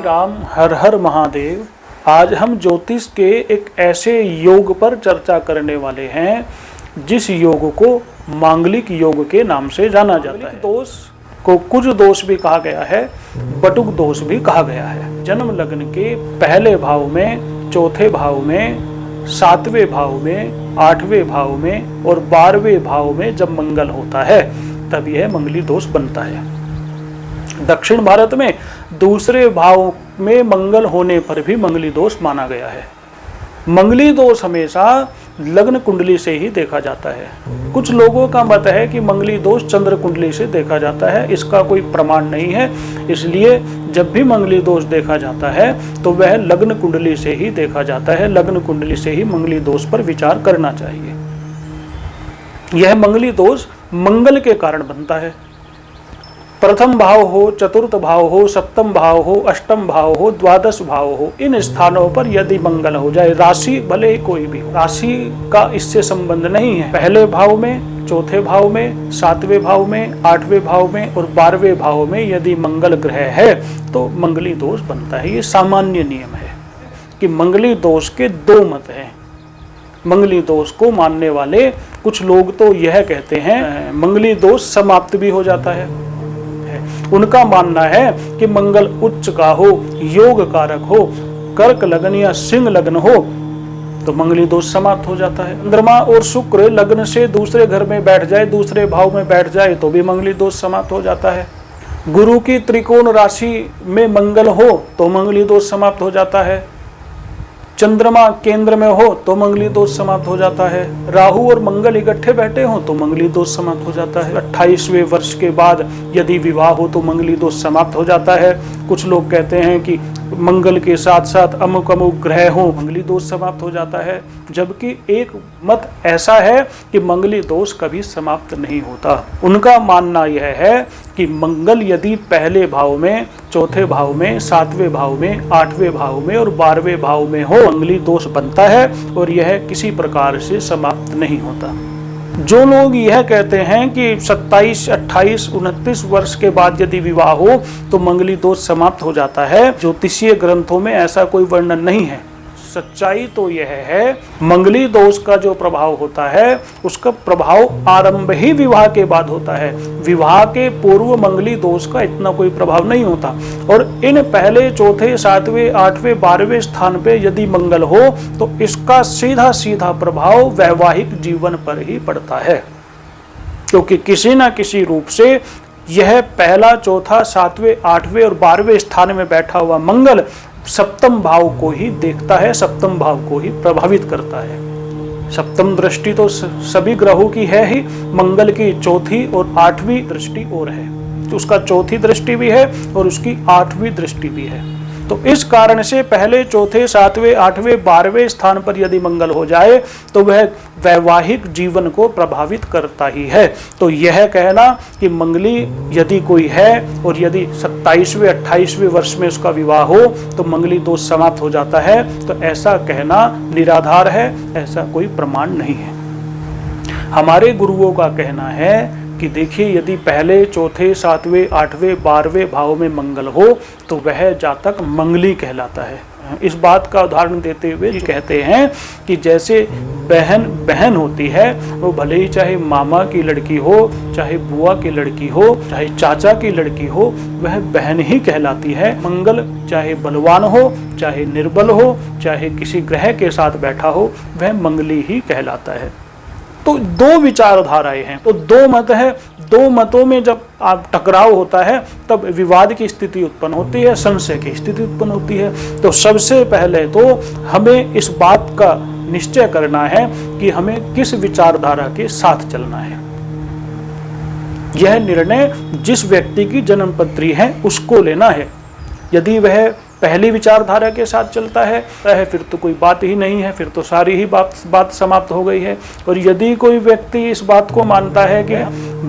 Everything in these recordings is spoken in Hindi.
राम, हर हर महादेव। आज हम ज्योतिष के एक ऐसे योग पर चर्चा करने वाले हैं जिस योग को मांगलिक योग के नाम से जाना जाता है। दोष को कुज दोष भी कहा गया है, बटुक दोष भी कहा गया है। जन्म लग्न के पहले भाव में, चौथे भाव में, सातवें भाव में, आठवें भाव में और 12वें भाव में जब मंगल होता है तब यह मंगली दोष बनता है। दक्षिण भारत में दूसरे भाव में मंगल होने पर भी मंगली दोष माना गया है। मंगली दोष हमेशा लग्न कुंडली से ही देखा जाता है। कुछ लोगों का मत है कि मंगली दोष चंद्र कुंडली से देखा जाता है, इसका कोई प्रमाण नहीं है। इसलिए जब भी मंगली दोष देखा जाता है तो वह लग्न कुंडली से ही देखा जाता है। लग्न कुंडली से ही मंगली दोष पर विचार करना चाहिए। यह मंगली दोष मंगल के कारण बनता है। प्रथम भाव हो, चतुर्थ भाव हो, सप्तम भाव हो, अष्टम भाव हो, द्वादश भाव हो, इन स्थानों पर यदि मंगल हो जाए, राशि भले कोई भी हो, राशि का इससे संबंध नहीं है। पहले भाव में, चौथे भाव में, सातवें भाव में, आठवें भाव में और 12वें भाव में यदि मंगल ग्रह है तो मंगली दोष बनता है। ये सामान्य नियम है कि मंगली दोष के दो मत हैं। मंगली दोष को मानने वाले कुछ लोग तो यह कहते हैं मंगली दोष समाप्त भी हो जाता है। उनका मानना है कि मंगल उच्च का हो, योग कारक हो, कर्क लग्न या सिंह लग्न हो तो मंगली दोष समाप्त हो जाता है। चंद्रमा और शुक्र लग्न से दूसरे घर में बैठ जाए, दूसरे भाव में बैठ जाए तो भी मंगली दोष समाप्त हो जाता है। गुरु की त्रिकोण राशि में मंगल हो तो मंगली दोष समाप्त हो जाता है। चंद्रमा केंद्र में हो तो मंगली दोष समाप्त हो जाता है। राहु और मंगल इकट्ठे बैठे हो तो मंगली दोष समाप्त हो जाता है। 28वें वर्ष के बाद यदि विवाह हो तो मंगली दोष समाप्त हो जाता है। कुछ लोग कहते हैं कि मंगल के साथ साथ अमुक अमुक ग्रह हो, मंगली दोष समाप्त हो जाता है। जबकि एक मत ऐसा है कि मंगली दोष कभी समाप्त नहीं होता। उनका मानना यह है कि मंगल यदि पहले भाव में, चौथे भाव में, सातवें भाव में, आठवें भाव में और 12वें भाव में हो, मंगली दोष बनता है और यह किसी प्रकार से समाप्त नहीं होता। जो लोग यह कहते हैं कि 27, 28, 29 वर्ष के बाद यदि विवाह हो तो मंगली दोष समाप्त हो जाता है, ज्योतिषीय ग्रंथों में ऐसा कोई वर्णन नहीं है। सच्चाई तो यह है मंगली दोष का जो प्रभाव होता है उसका प्रभाव आरंभ ही विवाह के बाद होता है। विवाह के पूर्व मंगली दोष का इतना कोई प्रभाव नहीं होता। और इन पहले, चौथे, सातवें, आठवें, 12वें स्थान पे यदि मंगल हो तो इसका सीधा सीधा प्रभाव वैवाहिक जीवन पर ही पड़ता है, क्योंकि किसी न किसी रूप से यह पहला, चौथा, सातवें, आठवें और 12वें स्थान में बैठा हुआ मंगल सप्तम भाव को ही देखता है, सप्तम भाव को ही प्रभावित करता है। सप्तम दृष्टि तो सभी ग्रहों की है ही, मंगल की चौथी और 8वीं दृष्टि और है। तो उसका चौथी दृष्टि भी है और उसकी 8वीं दृष्टि भी है। तो इस कारण से पहले, चौथे, सातवें, 8वें, 12वें स्थान पर यदि मंगल हो जाए तो वह वैवाहिक जीवन को प्रभावित करता ही है। तो यह कहना कि मंगली यदि कोई है और यदि 27वें, 28वें वर्ष में उसका विवाह हो तो मंगली दोष समाप्त हो जाता है, तो ऐसा कहना निराधार है, ऐसा कोई प्रमाण नहीं है। हमारे गुरुओं का कहना है कि देखिए यदि पहले, चौथे, सातवें, 8वें, 12वें भाव में मंगल हो तो वह जातक मंगली कहलाता है। इस बात का उदाहरण देते हुए कहते हैं कि जैसे बहन होती है, वो भले ही चाहे मामा की लड़की हो, चाहे बुआ की लड़की हो, चाहे चाचा की लड़की हो, वह बहन ही कहलाती है। मंगल चाहे बलवान हो, चाहे निर्बल हो, चाहे किसी ग्रह के साथ बैठा हो, वह मंगली ही कहलाता है। तो दो विचारधाराएं हैं, तो दो मत है। दो मतों में जब आप टकराव होता है तब विवाद की स्थिति उत्पन्न होती है, संशय की स्थिति उत्पन्न होती है। तो सबसे पहले तो हमें इस बात का निश्चय करना है कि हमें किस विचारधारा के साथ चलना है। यह निर्णय जिस व्यक्ति की जन्म पत्री है उसको लेना है। यदि वह पहली विचारधारा के साथ चलता है फिर तो कोई बात ही नहीं है, फिर तो सारी ही बात समाप्त हो गई है। और यदि कोई व्यक्ति इस बात को मानता है कि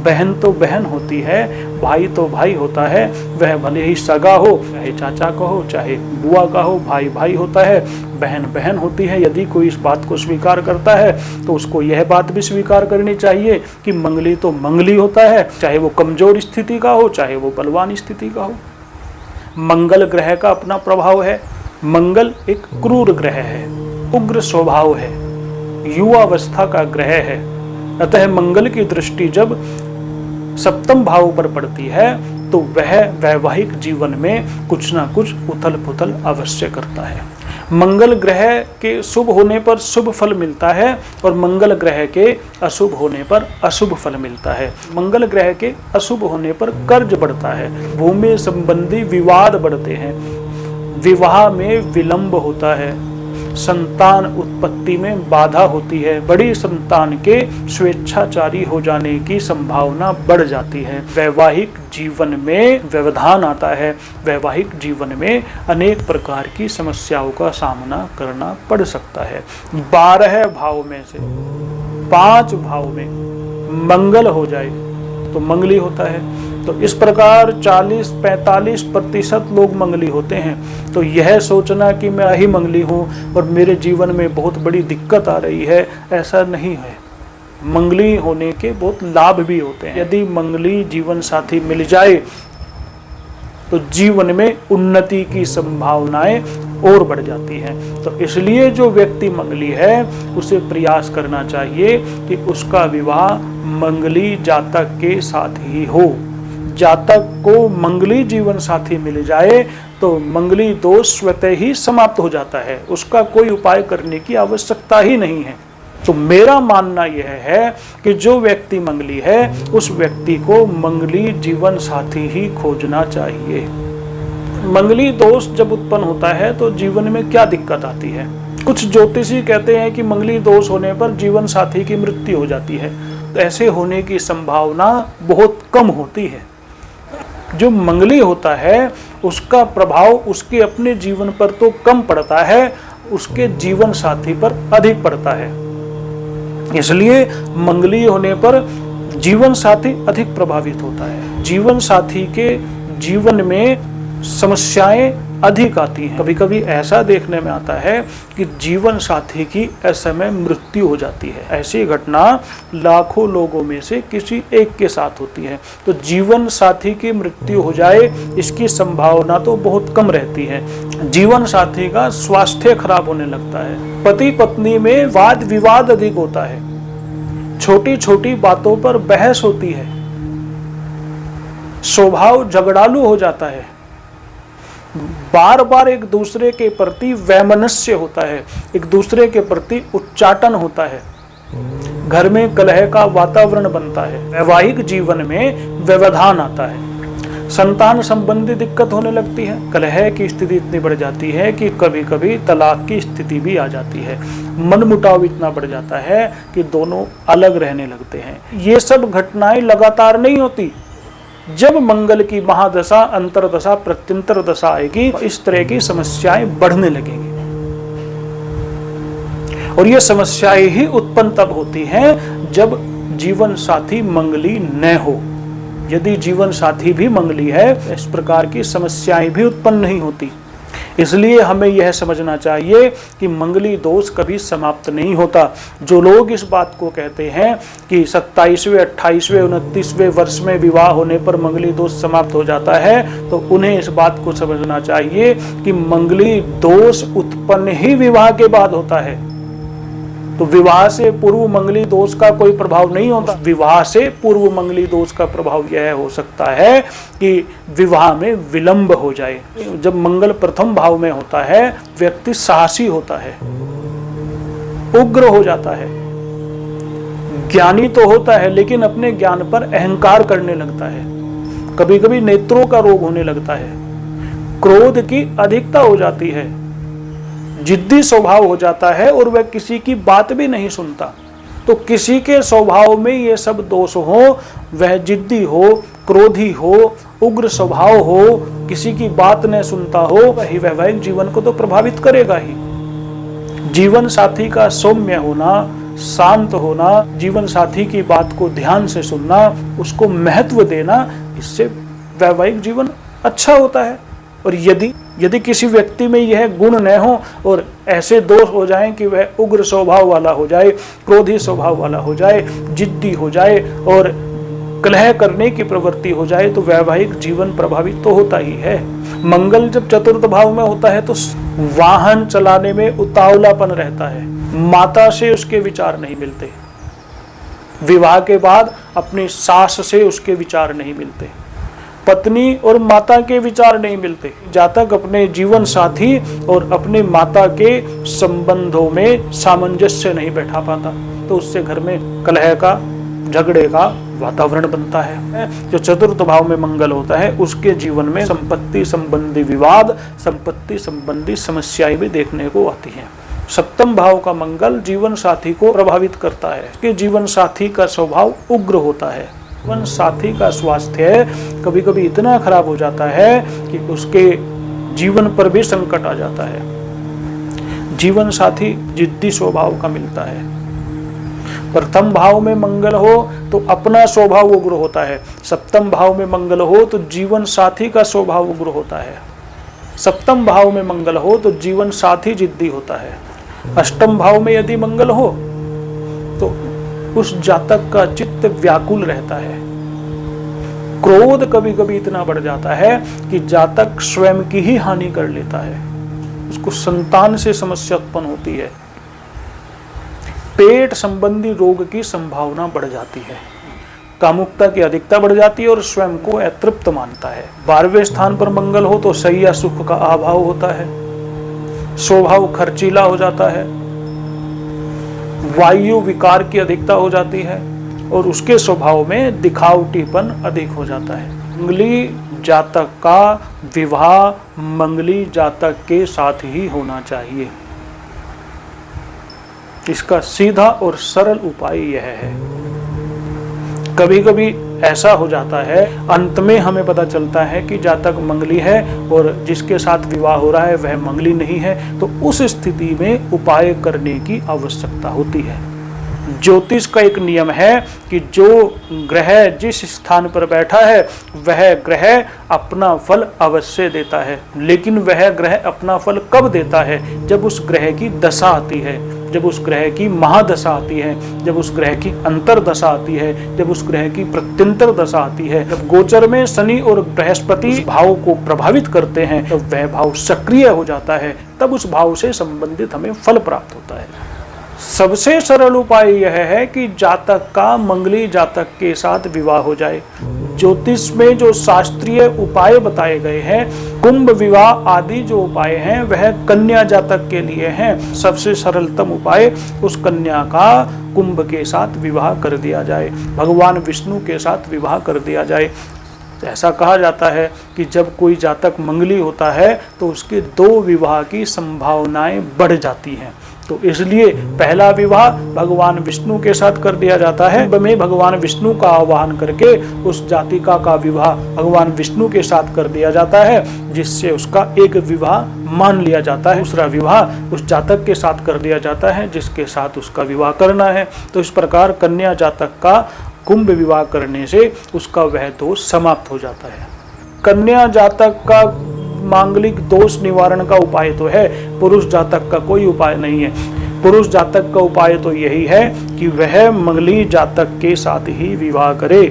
बहन तो बहन होती है, भाई तो भाई होता है, वह भले ही सगा हो, चाहे चाचा का हो, चाहे बुआ का हो, भाई भाई होता है, बहन बहन होती है, यदि कोई इस बात को स्वीकार करता है तो उसको यह बात भी स्वीकार करनी चाहिए कि मंगली तो मंगली होता है, चाहे वो कमजोर स्थिति का हो, चाहे वो बलवान स्थिति का हो। मंगल ग्रह का अपना प्रभाव है। मंगल एक क्रूर ग्रह है, उग्र स्वभाव है, युवावस्था का ग्रह है। अतः मंगल की दृष्टि जब सप्तम भाव पर पड़ती है तो वह वैवाहिक जीवन में कुछ ना कुछ उथल पुथल अवश्य करता है। मंगल ग्रह के शुभ होने पर शुभ फल मिलता है और मंगल ग्रह के अशुभ होने पर अशुभ फल मिलता है। मंगल ग्रह के अशुभ होने पर कर्ज बढ़ता है, भूमि संबंधी विवाद बढ़ते हैं, विवाह में विलंब होता है, संतान उत्पत्ति में बाधा होती है, बड़ी संतान के स्वेच्छाचारी हो जाने की संभावना बढ़ जाती है। वैवाहिक जीवन में व्यवधान आता है, वैवाहिक जीवन में अनेक प्रकार की समस्याओं का सामना करना पड़ सकता है। 12 भाव में से 5 भाव में मंगल हो जाए तो मंगली होता है। तो इस प्रकार 40-45% लोग मंगली होते हैं। तो यह सोचना कि मैं ही मंगली हूँ और मेरे जीवन में बहुत बड़ी दिक्कत आ रही है, ऐसा नहीं है। मंगली होने के बहुत लाभ भी होते हैं। यदि मंगली जीवन साथी मिल जाए तो जीवन में उन्नति की संभावनाएं और बढ़ जाती हैं। तो इसलिए जो व्यक्ति मंगली है उसे प्रयास करना चाहिए कि उसका विवाह मंगली जातक के साथ ही हो। जातक को मंगली जीवन साथी मिल जाए तो मंगली दोष स्वतः ही समाप्त हो जाता है, उसका कोई उपाय करने की आवश्यकता ही नहीं है। तो मेरा मानना यह है कि जो व्यक्ति मंगली है उस व्यक्ति को मंगली जीवन साथी ही खोजना चाहिए। मंगली दोष जब उत्पन्न होता है तो जीवन में क्या दिक्कत आती है? कुछ ज्योतिषी कहते हैं कि मंगली दोष होने पर जीवन साथी की मृत्यु हो जाती है। तो ऐसे होने की संभावना बहुत कम होती है। जो मंगली होता है उसका प्रभाव उसके अपने जीवन पर तो कम पड़ता है, उसके जीवन साथी पर अधिक पड़ता है। इसलिए मंगली होने पर जीवन साथी अधिक प्रभावित होता है। जीवन साथी के जीवन में समस्याएं अधिक आती हैं। कभी कभी ऐसा देखने में आता है कि जीवन साथी की असमय मृत्यु हो जाती है। ऐसी घटना लाखों लोगों में से किसी एक के साथ होती है। तो जीवन साथी की मृत्यु हो जाए इसकी संभावना तो बहुत कम रहती है। जीवन साथी का स्वास्थ्य खराब होने लगता है। पति पत्नी में वाद विवाद अधिक होता है, छोटी छोटी बातों पर बहस होती है, स्वभाव झगड़ालू हो जाता है, बार बार एक दूसरे के प्रति वैमनस्य होता है, एक दूसरे के प्रति उच्चाटन होता है, घर में कलह का वातावरण बनता है, वैवाहिक जीवन में व्यवधान आता है, संतान संबंधी दिक्कत होने लगती है, कलह की स्थिति इतनी बढ़ जाती है कि कभी कभी तलाक की स्थिति भी आ जाती है, मनमुटाव इतना बढ़ जाता है कि दोनों अलग रहने लगते हैं। ये सब घटनाएं लगातार नहीं होती। जब मंगल की महादशा, अंतरदशा, प्रत्यंतर दशा आएगी इस तरह की समस्याएं बढ़ने लगेंगी। और ये समस्याएं ही उत्पन्न तब होती हैं जब जीवन साथी मंगली न हो। यदि जीवन साथी भी मंगली है इस प्रकार की समस्याएं भी उत्पन्न नहीं होती। इसलिए हमें यह समझना चाहिए कि मंगली दोष कभी समाप्त नहीं होता। जो लोग इस बात को कहते हैं कि 27वें, 28वें, 29वें वर्ष में विवाह होने पर मंगली दोष समाप्त हो जाता है, तो उन्हें इस बात को समझना चाहिए कि मंगली दोष उत्पन्न ही विवाह के बाद होता है। तो विवाह से पूर्व मंगली दोष का कोई प्रभाव नहीं होता। विवाह से पूर्व मंगली दोष का प्रभाव यह हो सकता है कि विवाह में विलंब हो जाए। जब मंगल प्रथम भाव में होता है व्यक्ति साहसी होता है, उग्र हो जाता है, ज्ञानी तो होता है लेकिन अपने ज्ञान पर अहंकार करने लगता है, कभी कभी नेत्रों का रोग होने लगता है, क्रोध की अधिकता हो जाती है, जिद्दी स्वभाव हो जाता है और वह किसी की बात भी नहीं सुनता। तो किसी के स्वभाव में ये सब दोष हो, वह जिद्दी हो, क्रोधी हो, उग्र स्वभाव हो, किसी की बात न सुनता हो, वही वैवाहिक जीवन को तो प्रभावित करेगा ही। जीवन साथी का सौम्य होना, शांत होना, जीवन साथी की बात को ध्यान से सुनना, उसको महत्व देना, इससे वैवाहिक जीवन अच्छा होता है। और यदि किसी व्यक्ति में यह गुण न हो और ऐसे दोष हो जाएं कि वह उग्र स्वभाव वाला हो जाए, क्रोधी स्वभाव वाला हो जाए, जिद्दी हो जाए और कलह करने की प्रवृत्ति हो जाए तो वैवाहिक जीवन प्रभावित तो होता ही है। मंगल जब चतुर्थ भाव में होता है तो वाहन चलाने में उतावलापन रहता है, माता से उसके विचार नहीं मिलते, विवाह के बाद अपनी सास से उसके विचार नहीं मिलते, पत्नी और माता के विचार नहीं मिलते। जातक अपने जीवन साथी और अपने माता के संबंधों में सामंजस्य नहीं बैठा पाता तो उससे घर में कलह का, झगड़े का वातावरण बनता है। जो चतुर्थ भाव में मंगल होता है उसके जीवन में संपत्ति संबंधी विवाद, संपत्ति संबंधी समस्याएं भी देखने को आती हैं। सप्तम भाव का मंगल जीवन साथी को प्रभावित करता है कि जीवन साथी का स्वभाव उग्र होता है। जीवन साथी का स्वास्थ्य कभी कभी इतना खराब हो जाता है कि उसके जीवन पर भी संकट आ जाता है। जीवन साथी जिद्दी स्वभाव का मिलता है। प्रथम भाव में मंगल हो तो अपना स्वभाव उग्र होता है, सप्तम भाव में मंगल हो तो जीवन साथी का स्वभाव उग्र होता है। सप्तम भाव में मंगल हो तो जीवन साथी जिद्दी होता है। अष्टम भाव में यदि मंगल हो तो उस जातक का चित्त व्याकुल रहता है। क्रोध कभी कभी इतना बढ़ जाता है कि जातक स्वयं की ही हानि कर लेता है। उसको संतान से समस्या उत्पन्न होती है। पेट संबंधी रोग की संभावना बढ़ जाती है। कामुकता की अधिकता बढ़ जाती है और स्वयं को अतृप्त मानता है। 12वें स्थान पर मंगल हो तो शय्या सुख का अभाव होता है, स्वभाव खर्चीला हो जाता है, वायु विकार की अधिकता हो जाती है और उसके स्वभाव में दिखावटीपन अधिक हो जाता है। मंगली जातक का विवाह मंगली जातक के साथ ही होना चाहिए। इसका सीधा और सरल उपाय यह है। कभी कभी ऐसा हो जाता है, अंत में हमें पता चलता है कि जातक मंगली है और जिसके साथ विवाह हो रहा है वह मंगली नहीं है, तो उस स्थिति में उपाय करने की आवश्यकता होती है। ज्योतिष का एक नियम है कि जो ग्रह जिस स्थान पर बैठा है वह ग्रह अपना फल अवश्य देता है, लेकिन वह ग्रह अपना फल कब देता है? जब उस ग्रह की दशा आती है, जब उस ग्रह की महादशा आती है, जब उस ग्रह की अंतरदशा आती है, जब उस ग्रह की प्रत्यंतर दशा आती है। जब गोचर में शनि और बृहस्पति भाव को प्रभावित करते हैं तो वह भाव सक्रिय हो जाता है, तब उस भाव से संबंधित हमें फल प्राप्त होता है। सबसे सरल उपाय यह है कि जातक का मंगली जातक के साथ विवाह हो जाए। ज्योतिष में जो शास्त्रीय उपाय बताए गए हैं, कुंभ विवाह आदि जो उपाय हैं वह कन्या जातक के लिए हैं। सबसे सरलतम उपाय उस कन्या का कुंभ के साथ विवाह कर दिया जाए, भगवान विष्णु के साथ विवाह कर दिया जाए। ऐसा कहा जाता है कि जब कोई जातक मंगली होता है तो उसके 2 विवाह की संभावनाएं बढ़ जाती हैं। तो इसलिए पहला विवाह भगवान विष्णु के साथ कर दिया जाता है। में भगवान विष्णु का आवाहन करके उस जातिका का विवाह भगवान विष्णु के साथ कर दिया जाता है, जिससे उसका एक विवाह मान लिया जाता है। दूसरा विवाह उस जातक के साथ कर दिया जाता है जिसके साथ उसका विवाह करना है। तो इस प्रकार कन्या जातक का कुंभ विवाह करने से उसका वह दोष समाप्त हो जाता है। कन्या जातक का मांगलिक दोष निवारण का उपाय तो है, पुरुष जातक का कोई उपाय नहीं है। पुरुष जातक का उपाय तो यही है कि वह मंगली जातक के साथ ही विवाह करे।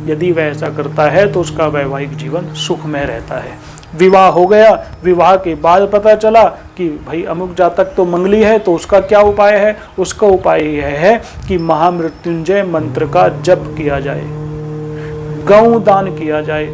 यदि वह ऐसा करता है तो उसका वैवाहिक जीवन सुखमय रहता है। विवाह हो गया, विवाह के बाद पता चला कि भाई अमुक जातक तो मंगली है, तो उसका क्या उपाय है? उसका उपाय यह है कि महामृत्युंजय मंत्र का जप किया जाए, गौ दान किया जाए,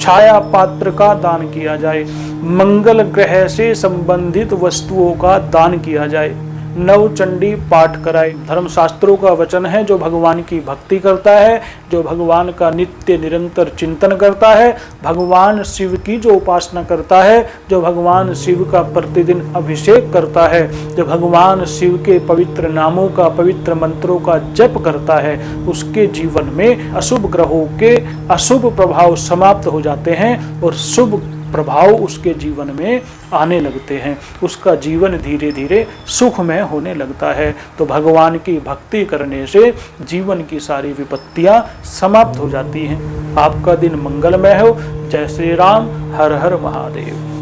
छाया पात्र का दान किया जाए, मंगल ग्रह से संबंधित वस्तुओं का दान किया जाए, नवचंडी पाठ कराए। धर्मशास्त्रों का वचन है, जो भगवान की भक्ति करता है, जो भगवान का नित्य निरंतर चिंतन करता है, भगवान शिव की जो उपासना करता है, जो भगवान शिव का प्रतिदिन अभिषेक करता है, जो भगवान शिव के पवित्र नामों का, पवित्र मंत्रों का जप करता है, उसके जीवन में अशुभ ग्रहों के अशुभ प्रभाव समाप्त हो जाते हैं और शुभ प्रभाव उसके जीवन में आने लगते हैं। उसका जीवन धीरे धीरे सुखमय होने लगता है। तो भगवान की भक्ति करने से जीवन की सारी विपत्तियां समाप्त हो जाती हैं। आपका दिन मंगलमय हो। जय श्री राम। हर हर महादेव।